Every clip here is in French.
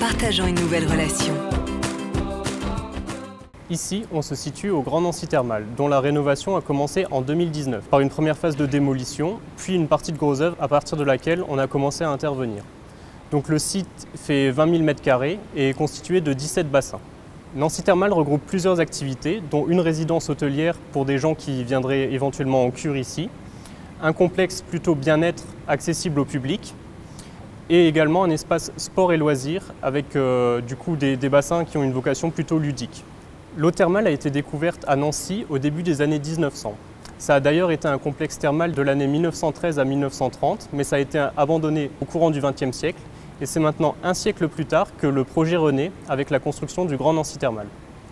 partageant une nouvelle relation. Ici, on se situe au Grand Nancy Thermal, dont la rénovation a commencé en 2019, par une première phase de démolition, puis une partie de gros œuvre à partir de laquelle on a commencé à intervenir. Donc le site fait 20 000 m² et est constitué de 17 bassins. Nancy Thermal regroupe plusieurs activités, dont une résidence hôtelière pour des gens qui viendraient éventuellement en cure ici, un complexe plutôt bien-être accessible au public, et également un espace sport et loisirs avec des bassins qui ont une vocation plutôt ludique. L'eau thermale a été découverte à Nancy au début des années 1900. Ça a d'ailleurs été un complexe thermal de l'année 1913 à 1930, mais ça a été abandonné au courant du XXe siècle. Et c'est maintenant un siècle plus tard que le projet renaît avec la construction du Grand Nancy Thermal.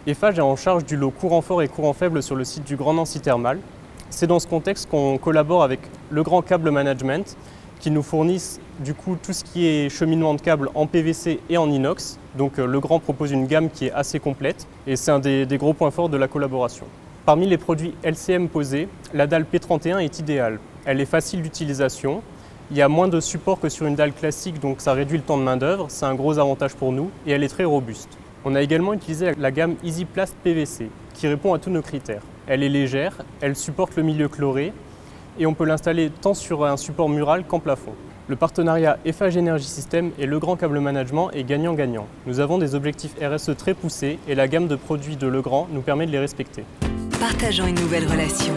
Eiffage est en charge du lot courant fort et courant faible sur le site du Grand Nancy Thermal. C'est dans ce contexte qu'on collabore avec Le Grand Câble Management, qui nous fournissent tout ce qui est cheminement de câbles en PVC et en inox. Donc Le Grand propose une gamme qui est assez complète et c'est un des gros points forts de la collaboration. Parmi les produits LCM posés, la dalle P31 est idéale. Elle est facile d'utilisation, il y a moins de support que sur une dalle classique, donc ça réduit le temps de main d'œuvre, c'est un gros avantage pour nous et elle est très robuste. On a également utilisé la gamme EasyPlast PVC qui répond à tous nos critères. Elle est légère, elle supporte le milieu chloré et on peut l'installer tant sur un support mural qu'en plafond. Le partenariat Eiffage Energy System et Le Grand Câble Management est gagnant-gagnant. Nous avons des objectifs RSE très poussés et la gamme de produits de Le Grand nous permet de les respecter. Partageant une nouvelle relation.